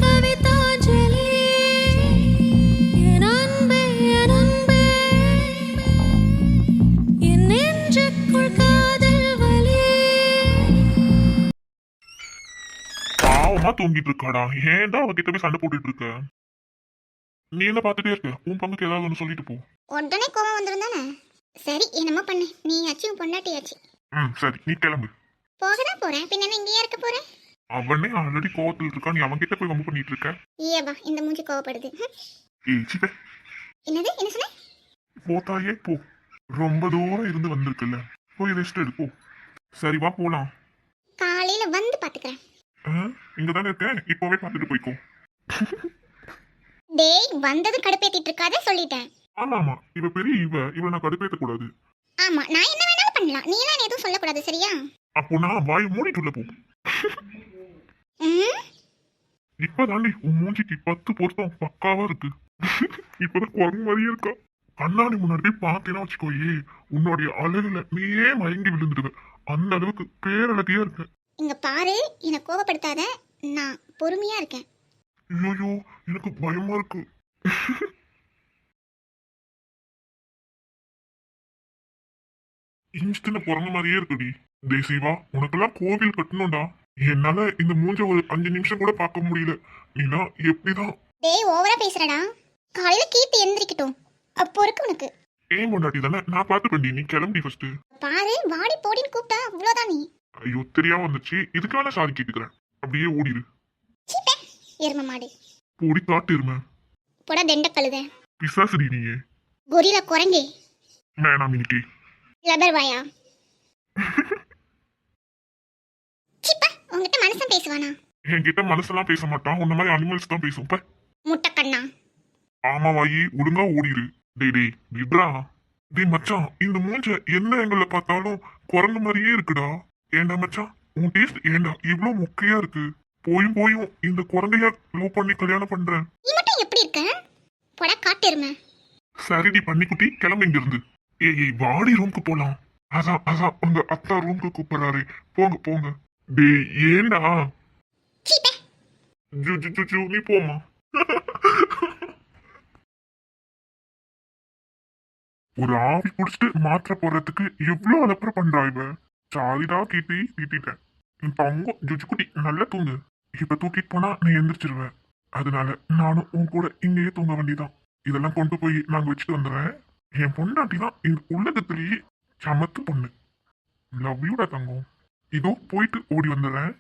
கவிதாஞ்சலி என் அன்பே என் அன்பே என் நெஞ்சுக்குள் காதல் வலி. பாவமா தூங்கிட்டு இருக்காடா. ஏன்டா அவகிட்ட போய் சண்டை போட்டுட்டு இருக்க? நீ என்ன பாத்துட்டே இருக்க? உன் பங்குக்கு ஏதாவது ஒன்று சொல்லிட்டு போ. உடனே கோவம் வந்துருந்தானே. சரி என்னமோ பண்ணு, நீ ஆச்சு உன் பொண்டாட்டியாச்சு. சரி நீ கிளம்பு. போகதான் போறேன், பின்ன என்ன இங்கேயா இருக்க போறேன்? அவனே ஆல்ரெடி கோவத்தில் இருக்கா, நீ அவன் கிட்ட போய் வம்பு பண்ணிட்டு இருக்க. ஏபா இந்த மூஞ்சி கோவப்படுது. சிப்பே என்னது என்ன சொன்ன? போத்தாயே போ. ரொம்ப தூரம் இருந்து வந்திருக்குல்ல, போய் ரெஸ்ட் எடுப்போ. சரி வா போலாம். காலையில வந்து பாத்துக்கிறேன். இங்க தானே இருக்கேன், இப்போவே பார்த்துட்டு போய்க்கோ. டேய் வந்தது கடுப்பேத்திட்டு இருக்காத சொல்லிட்டேன். ஆமா இவ பெரிய இவ நான் கடுப்பேத்த கூடாது. ஆமா நான் என்ன வேணாலும் பண்ணலாம், நீ எல்லாம் எதுவும் சொல்லக்கூடாது சரியா? அப்போ நான் வாய் மூடிட்டுள்ள போ. ம் இப்பதாண்டி உன் மூஞ்சிக்கு 10 பொருத்தம் பக்காவா இருக்கு. இப்பதான் குரங்கு மாதிரியே இருக்கா. கண்ணாடி முன்னாடி போய் பார்த்தேன்னா வச்சுக்கோயே, உன்னுடைய அழகுல நீயே மயங்கி விழுந்துடுவ. அந்த அளவுக்கு பேரழகியா இருக்க. இங்க பாரு, என்ன கோவப்படுத்தாத, நான் பொறுமையா இருக்கேன். ஐயோ எனக்கு பயமா இருக்கு. இன்ஸ்டன்ட் பிறந்த மாதிரியே இருக்குடி. தேசிவா உனக்கெல்லாம் கோவில் கட்டணும்டா. என்னால இந்த மூஞ்ச ஒரு 5 நிமிஷம் கூட பார்க்க முடியல. நீனா எப்படிதான்? டேய் ஓவரா பேசுறடா. காலையில கீர்த்தி எந்திரிக்கட்டும், அப்போ இருக்கு உனக்கு. ஏன் முன்னாடி தானே நான் பார்த்து பண்ணி, நீ கிளம்பி ஃபர்ஸ்ட். பாரு வாடி போடின்னு கூப்பிட்டா அவ்வளோதான் நீ. ஐயோ தெரியாம வந்துச்சு, இதுக்கு வேணா சாரி கேட்டுக்கிறேன். அப்படியே ஓடிடு. சீப்பே எரும மாடு. போடி காட்டு இருமே. போடா தெண்ட கழுத. பிசாசுடி நீயே. கொரிலா குரங்கே. வேணாம் இன்னைக்கு. லபர் வாயா. சீப்பா உங்ககிட்ட மனுஷன் பேசுவானா? என்கிட்ட மனசெல்லாம் பேச மாட்டான், உன்ன மாதிரி அனிமல்ஸ் தான் பேசும். முட்டை கண்ணா. ஆமா வாயி ஒழுங்கா ஓடிடு. டேய் விட்ரா. டேய் மச்சான், இந்த மூஞ்ச என்ன எங்களை பார்த்தாலும் குரங்கு மாதிரியே இருக்குடா. ஏண்டா மச்சான் உன் டேஸ்ட் ஏண்டா இவ்ளோ மொக்கையா இருக்கு? போயும் இந்த குரங்கையா லவ் பண்ணி கல்யாணம் பண்றேன். நீ மட்டும் எப்படி இருக்க? போடா காட்டு எருமை. சரிடி பண்ணிக்குட்டி, கிளம்பு இங்க இருந்து. ஏய் வாடி ரூமுக்கு போலாம். அதான் உங்க அத்தா ரூமுக்கு கூப்பிடுறாரு. போங்க. டேய் ஏண்டா? சீப்பே. ஜூ நீ போமா. ஒரு ஆவி குடிச்சிட்டு மாத்திர போறதுக்கு எவ்வளவு அலப்பற பண்றா இவ. சாரிடா கீர்த்தி, திட்டிட்டேன். என் தங்கம் ஜுஜுக்குட்டி நல்லா தூங்கு. இப்ப தூக்கிட்டு போனா நீ எந்திரிச்சிருவேன். அதனால நானும் உன் கூட இங்கேயே தூங்க வேண்டியதான். இதெல்லாம் கொண்டு போய் நாங்க வச்சுட்டு வந்துடுறேன். என் பொண்டாட்டி தான் இந்த உலகத்திலேயே சமத்து பொண்ணு. லவ் யூடா தங்கம். இதோ போயிட்டு ஓடி வந்துடுறேன்.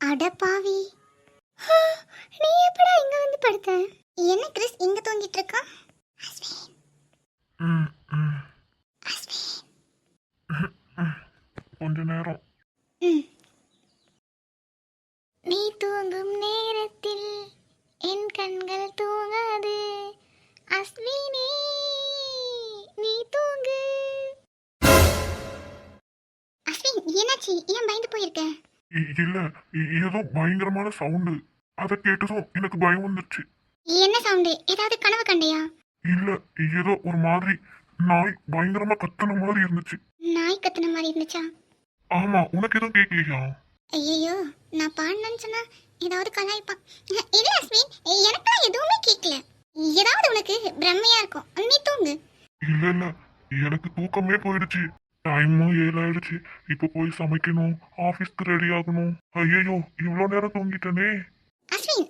அடப்பாவி, நீ எப்படா இங்க வந்து படுத்த? என்ன கிறிஸ் இங்க தூங்கிட்டு இருக்கா? கொஞ்ச நேரம். நீ தூங்கும் நேரத்தில் என் கண்கள் தூங்காது. அஸ்வினி நீ தூங்கு. அஸ்வின் என்னாச்சு, ஏன் பயந்து போயிருக்க? இல்ல ஏதோ பயங்கரமான சவுண்டு. அதை கேட்டதும் எனக்கு பயம் வந்துருச்சு. என்ன சவுண்டு? ஏதாவது கனவு கண்டியா? இல்ல ஏதோ ஒரு மாதிரி நாய் பயங்கரமா கத்துன மாதிரி இருந்துச்சு. நாய் கத்துன மாதிரி இருந்துச்சா? ஆமா உனக்கு எதுவும் கேட்கலையா? ஐயோ நான் பாடினேன்னு சொன்னா ஏதாவது கலாய்ப்பா. இல்ல அஸ்வின், எனக்குலாம் எதுவுமே கேட்கல. ஏதாவது உனக்கு பிரம்மையா இருக்கும், நீ தூங்கு. இல்ல எனக்கு தூக்கமே போயிடுச்சு. டைமும் 7 ஆயிடுச்சு. இப்ப போய் சமைக்கணும், ஆபீஸ்க்கு ரெடி ஆகணும். ஐயோ இவ்வளவு நேரம் தூங்கிட்டனே. அஸ்வின்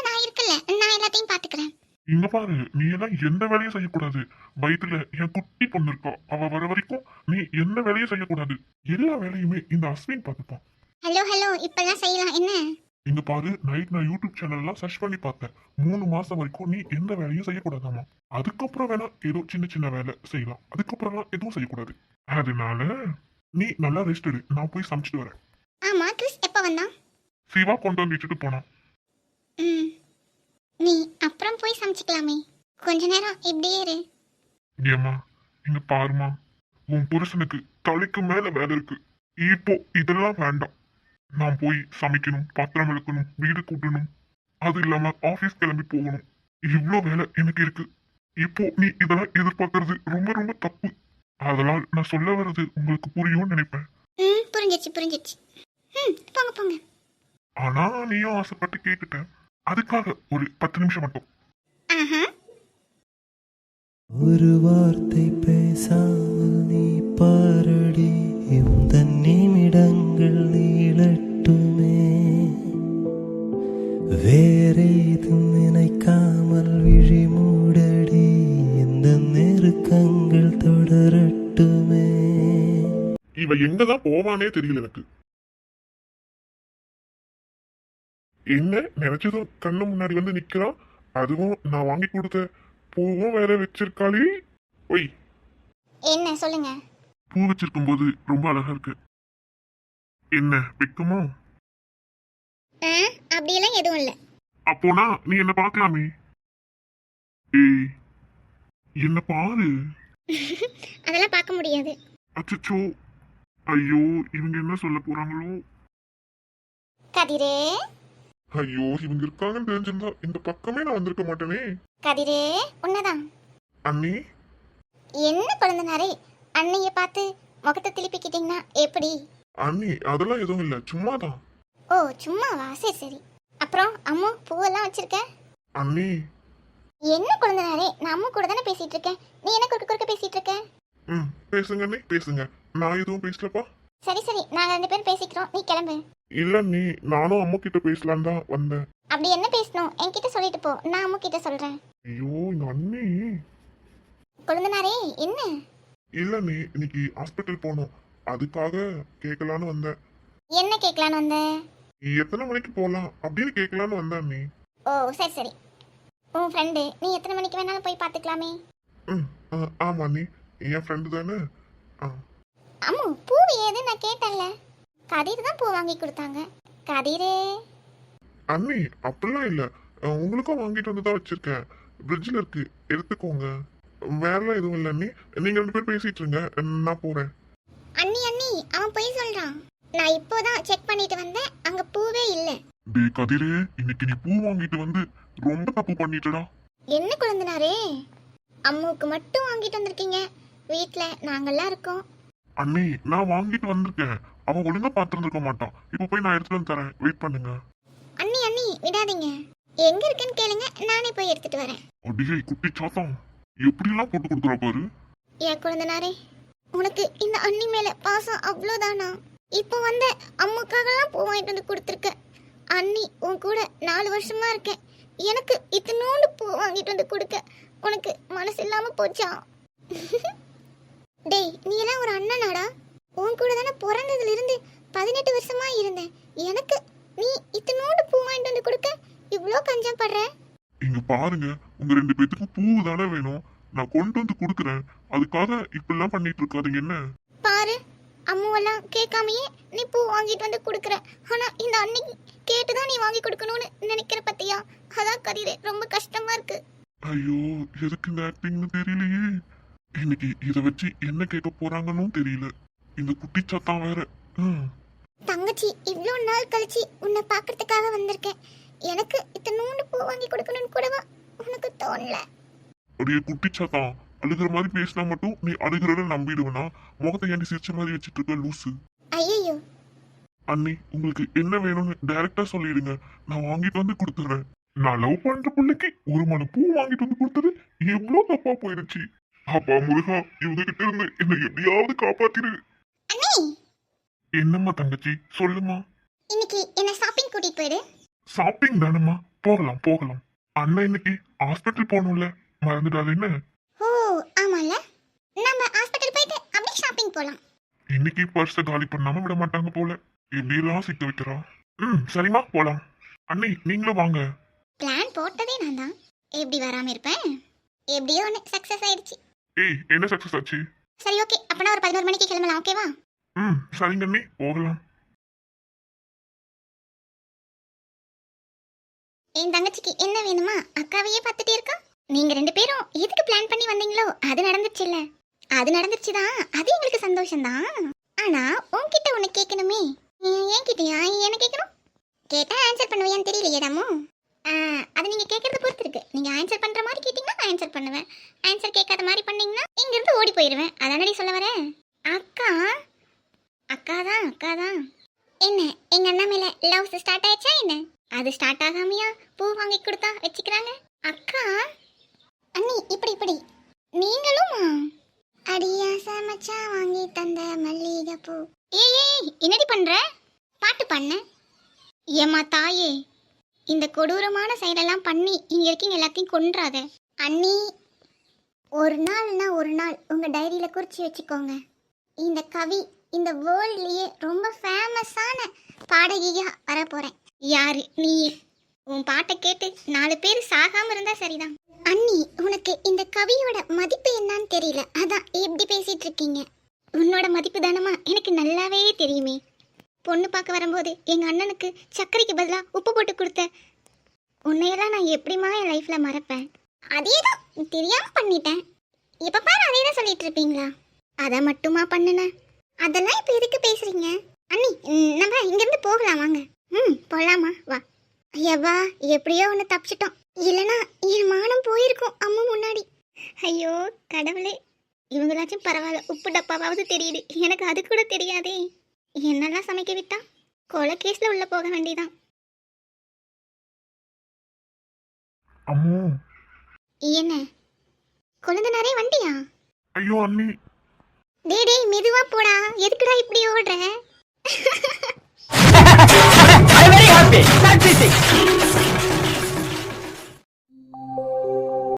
நான் இருக்கல, நான் எல்லாத்தையும் பாத்துக்கிறேன். இங்க பாரு, நீ எல்லாம் எந்த வேலையும் செய்யக்கூடாது. வயிற்றுல என் குட்டி பொண்ணு இருக்கா, அவ வர வரைக்கும் நீ எந்த வேலையும் செய்யக்கூடாது. எல்லா வேலையுமே இந்த அஸ்வின் பார்த்துப்பான். ஹலோ இப்பெல்லாம் செய்யலாம் என்ன? இங்க பாரு, நைட் நான் யூடியூப் சேனல்லாம் சர்ச் பண்ணி பார்த்தேன். 3 மாசம் வரைக்கும் நீ எந்த வேலையும் செய்யக்கூடாதாமா. அதுக்கப்புறம் வேணா ஏதோ சின்ன வேலை செய்யலாம், அதுக்கப்புறம்லாம் எதுவும் செய்யக்கூடாது. அதனால நீ நல்லா ரெஸ்ட் எடு, நான் போய் சமைச்சிட்டு வரேன். ஆமா கிறிஸ் எப்ப வந்தான்? சிவா கொண்டு வந்து வச்சுட்டு போனான். நீ அப்புறம் போய் சமைச்சிக்கலாமே, கொஞ்ச நேரம் இப்படியே இரு. ஏம்மா இங்க பாருமா, உன் புருஷனுக்கு தலைக்கு மேல வேலை இருக்கு. இப்போ இதெல்லாம் வேண்டாம். நான் போய் சமைக்கணும், பாத்திரம் விளக்கணும், வீடு கூட்டணும், அது இல்லாம ஆபீஸ் கிளம்பி போகணும். இவ்ளோ வேலை எனக்கு இருக்கு. இப்போ நீ இதெல்லாம் எதிர்பார்க்கறது ரொம்ப ரொம்ப தப்பு. அதனால் நான் சொல்ல வர்றது உங்களுக்கு புரியும்னு நினைப்பேன். புரிஞ்சிச்சு புரிஞ்சிச்சு. போங்க போங்க. ஆனா நீயும் ஆசைப்பட்டு கேட்டுட்ட. அதுக்காக ஒரு 10 நிமிஷம் மட்டும். ஆஹா. ஒரு வார்த்தை பேசாமல் நீ பாரடி, இந்த நிமிடங்கள் நீளட்டுமே. வேறேதும் நினைக்காமல் விழி மூடடி, இந்த நெருக்கங்கள் தொடரட்டுமே. இவ எங்கதான் போவானே தெரியல எனக்கு. என்ன நினைச்சதும் கண்ணு முன்னாடி வந்து நிக்கிறான். அதுவும் நான் வாங்கி கொடுத்த பூவும் வேற வச்சிருக்காளே. ஒய், என்ன சொல்லுங்க. பூ வச்சிருக்கும் போது ரொம்ப அழகா இருக்கு. என்ன வெக்கமோ? அப்படியெல்லாம் எதுவும் இல்லை. அப்போனா நீ என்ன பார்க்கலாமே. ஏய், என்ன பாரு. அதெல்லாம் பார்க்க முடியாது. அச்சச்சோ, ஐயோ இவங்க என்ன சொல்ல போறாங்களோ. கதிரே ஐயோ இவங்க இருக்காங்கன்னு தெரிஞ்சிருந்தா இந்த பக்கமே நான் வந்திருக்க மாட்டேனே. கதிரே உன்னதான். அண்ணி, என்ன குழந்தனாரே, அண்ணைய பார்த்து முகத்தை திருப்பிக்கிட்டீங்கன்னா எப்படி? அண்ணி அதெல்லாம் எதுவும் இல்லை, சும்மாதான். ஓ சும்மாவா? சரி சரி. அப்புறம் அம்மு பூவெல்லாம் வச்சிருக்க. அண்ணி. என்ன குழந்தனாரே, நான் அம்மு கூட தானே பேசிட்டு இருக்கேன். நீ என்ன குறுக்க குறுக்க பேசிட்டு இருக்க? பேசுங்க அண்ணி பேசுங்க. நான் எதுவும் பேசலப்பா. சரி சரி, நாங்க 2 பேரும் பேசிக்கிறோம், நீ கிளம்பு. இல்ல நீ, நானும் அம்மா கிட்ட பேசலாம் தான் வந்தேன். அப்படி என்ன பேசணும் என்கிட்ட சொல்லிட்டு போ, நான் அம்மு கிட்ட சொல்றேன். ஐயோ இந்த அண்ணி. குழந்தனாரே என்ன? இல்ல நீ இன்னைக்கு ஹாஸ்பிட்டல் போகணும், அதுக்காக கேட்கலான்னு வந்தேன். என்ன கேட்கலான்னு வந்த? எத்தனை மணிக்கு போகலாம் அப்படின்னு கேட்கலான்னு வந்தேன் நீ. ஓ சரி சரி. உன் ஃப்ரெண்டு, நீ எத்தனை மணிக்கு வேணாலும் போய் பார்த்துக்கலாமே. ஆமா நீ என் ஃப்ரெண்டு தானே. அம்மு பூ ஏது நான் கேட்டேன்ல. கதிர் தான் பூ வாங்கி கொடுத்தாங்க. கதிரே. அண்ணி அப்படிலாம் இல்ல, உங்களுக்கும் வாங்கிட்டு வந்து தான் வச்சிருக்கேன். ஃப்ரிட்ஜில் இருக்கு, எடுத்துக்கோங்க. வேறலாம் எதுவும் இல்லை அண்ணி. நீங்க 2 பேர் பேசிட்டு இருங்க, நான் போறேன். அண்ணி அண்ணி, அவன் போய் சொல்றான். நான் இப்போதான் செக் பண்ணிட்டு வந்தேன், அங்க பூவே இல்ல. டேய் கதிரே, இன்னைக்கு நீ பூ வாங்கிட்டு வந்து ரொம்ப தப்பு பண்ணிட்டடா. என்ன குழந்தனாரே, அம்முக்கு மட்டும் வாங்கிட்டு வந்திருக்கீங்க, வீட்ல நாங்கெல்லாம் இருக்கோம். அண்ணி நான் வாங்கிட்டு வந்திருக்கேன், அவன் ஒழுங்கா பார்த்துருந்துருக்க மாட்டான். இப்போ போய் நான் எடுத்துட்டு வந்து தரேன், வெயிட் பண்ணுங்க. அண்ணி அண்ணி விடாதீங்க, எங்க இருக்குன்னு கேளுங்க, நானே போய் எடுத்துட்டு வரேன். அடியே குட்டி சாத்தம், எப்படிலாம் போட்டு கொடுக்குறா பாரு. ஏன் குழந்தனாரே, உனக்கு இந்த அண்ணி மேல பாசம் அவ்வளோதானா? இப்போ வந்த அம்முக்காகலாம் பூ வாங்கிட்டு வந்து கொடுத்துருக்க. அண்ணி உன் கூட 4 வருஷமா இருக்கேன், எனக்கு இத்தனோண்டு பூ வாங்கிட்டு வந்து கொடுக்க உனக்கு மனசு இல்லாம போச்சா? டேய் நீ எல்லாம் ஒரு அண்ணனாடா. உன் கூட தானே பிறந்ததுல இருந்து 18 வருஷமா இருந்தேன். எனக்கு நீ இத்தனோண்டு பூ வாங்கிட்டு வந்து கொடுக்க இவ்ளோ கஞ்சம் படுற? இங்க பாருங்க, உங்க 2 பேத்துக்கும் பூ தானே வேணும், நான் கொண்டு வந்து கொடுக்குறேன். அதுக்காக இப்படிலாம் பண்ணிட்டு இருக்காதீங்க என்ன. பாரு, அம்முவெல்லாம் கேட்காமையே நீ பூ வாங்கிட்டு வந்து கொடுக்குற. ஆனா இந்த அன்னைக்கு கேட்டுதான் நீ வாங்கி கொடுக்கணும்னு நினைக்கிற பத்தியா? அதான் கதிரே ரொம்ப கஷ்டமா இருக்கு. ஐயோ எதுக்கு இந்த ஆக்டிங்னு தெரியலையே. இன்னைக்கு இதை வச்சு என்ன கேட்க போறாங்கன்னு தெரியல. இந்த குட்டி சத்தம் வேற. தங்கச்சி இவ்ளோ நாள் கழிச்சு உன்னை பாக்குறதுக்காக வந்திருக்கேன். எனக்கு இத்தனோண்டு பூ வாங்கி கொடுக்கணும்னு கூடவா உனக்கு தோணல? அப்படியே குட்டி சத்தம், அழுகிற மாதிரி பேசினா மட்டும் நீ அழுகிறத நம்பிடுவேனா? முகத்தை ஏண்டி சிரிச்ச மாதிரி வச்சுட்டு இருக்க லூசு. ஐயோ அண்ணி உங்களுக்கு என்ன வேணும்னு டைரக்டா சொல்லிடுங்க, நான் வாங்கிட்டு வந்து கொடுத்துறேன். நான் லவ் பண்ற பிள்ளைக்கு ஒரு மணி பூ வாங்கிட்டு வந்து கொடுத்தது எவ்வளவு தப்பா போயிருச்சு. அப்பா முருகா, இவங்க கிட்ட இருந்து என்ன எப்படியாவது காப்பாத்திரு. அண்ணே, என்னம்மா தங்கச்சி சொல்லுமா. இன்னைக்கு என்ன ஷாப்பிங் கூட்டிட்டு போயிடு. ஷாப்பிங் தானம்மா, போகலாம் போகலாம். அண்ணன் இன்னைக்கு ஹாஸ்பிட்டல் போகணும்ல, மறந்துடாது என்ன. ஓ ஆமால, நம்ம ஹாஸ்பிடல் போயிட்டு அப்படியே ஷாப்பிங் போலாம். இன்னைக்கு பர்ஸை காலி பண்ணாம விட மாட்டாங்க போல, எப்படியெல்லாம் சிக்க வைக்கிறா. சரிம்மா போலாம். அண்ணி நீங்களும் வாங்க. பிளான் போட்டதே நான் தான், எப்படி வராம இருப்பேன்? எப்படியோ ஒன்று சக்சஸ் ஆயிடுச்சு. ஏய் என்ன சக்சஸ் ஆச்சு? சரி ஓகே, அப்பனா ஒரு 11 மணிக்கு கிளம்பலாம், ஓகேவா? சரிங்க அண்ணி, போகலாம். என் தங்கச்சிக்கு என்ன வேணுமா? அக்காவையே பார்த்துட்டே இருக்கா. நீங்க 2 பேரும் எதுக்கு பிளான் பண்ணி வந்தீங்களோ அது நடந்துச்சு இல்ல. அது நடந்துருச்சுதான், அது எங்களுக்கு சந்தோஷம்தான். ஆனா உன்கிட்ட ஒண்ணு கேட்கணுமே. ஏன் கிட்டயா என்ன கேட்கணும்? கேட்டா ஆன்சர் பண்ணுவியான்னு தெரியலையே தாமு. அது நீங்க கேட்கறத பொறுத்து இருக்கு. நீங்க ஆன்சர் பண்ற மாதிரி கேட்டீங்கன்னா நான் ஆன்சர் பண்ணுவேன். ஆன்சர் கேட்காத மாதிரி பண்ணீங்கன்னா இங்க இருந்து ஓடி போயிருவேன். அதானடி சொல்ல வரேன். அக்கா அக்காதான். என்ன எங்க அண்ணா மேல லவ் ஸ்டார்ட் ஆயிடுச்சா என்ன? அது ஸ்டார்ட் ஆகாமையா பூ வாங்கி கொடுத்தா வச்சுக்கிறாங்க. அக்கா அண்ணி இப்படி நீங்களுமா? அடியாச மச்சான் வாங்கி தந்த மல்லிகை பூ. ஏய் என்னடி பண்ற? பாட்டு பண்ண. ஏமா தாயே, இந்த கொடூரமான செயலெல்லாம் பண்ணி இங்க இருக்கீங்க எல்லாத்தையும் கொன்றாத. அண்ணி ஒரு நாள் உங்க டைரியில குறிச்சு வச்சுக்கோங்க. இந்த கவி இந்த வேர்ல்ட்லயே ரொம்ப ஃபேமஸான பாடகியா வர போறேன். யாரு நீ? உன் பாட்டை கேட்டு 4 பேர் சாகாம இருந்தா சரிதான். அண்ணி உனக்கு இந்த கவியோட மதிப்பு என்னன்னு தெரியல, அதான் இப்படி பேசிட்டு இருக்கீங்க. உன்னோட மதிப்பு தானமா எனக்கு நல்லாவே தெரியுமே. பொண்ணு பார்க்க வரும்போது எங்க அண்ணனுக்கு சர்க்கரைக்கு பதிலா உப்பு போட்டு கொடுத்த உன்னையெல்லாம் நான் எப்படிமா என் லைஃப்ல மறப்பேன்? அதேதான் தெரியாம பண்ணிட்டேன். இப்ப பாரு அதேதான் சொல்லிட்டு இருப்பீங்களா? அதை மட்டுமா பண்ணுன? அதெல்லாம் இப்ப எதுக்கு பேசுறீங்க? அண்ணி நம்ம இங்கிருந்து போகலாம் வாங்க. போலாமா வா. ஐயவா எப்படியோ ஒன்று தப்பிச்சிட்டோம், இல்லைனா என் மானம் போயிருக்கும் அம்மா முன்னாடி. ஐயோ கடவுளே, இவங்களாச்சும் பரவாயில்ல, உப்பு டப்பாவாவது தெரியுது, எனக்கு அது கூட தெரியாதே. என்னெல்லாம் சமைக்க விட்டா கொலை கேஸ்ல உள்ள போக வேண்டியதான். அம்மோ என்ன கொழுந்தனாரே வண்டியா? ஐயோ அண்ணி. டேய் மெதுவா போடா, எதுக்குடா இப்படி ஓடுற?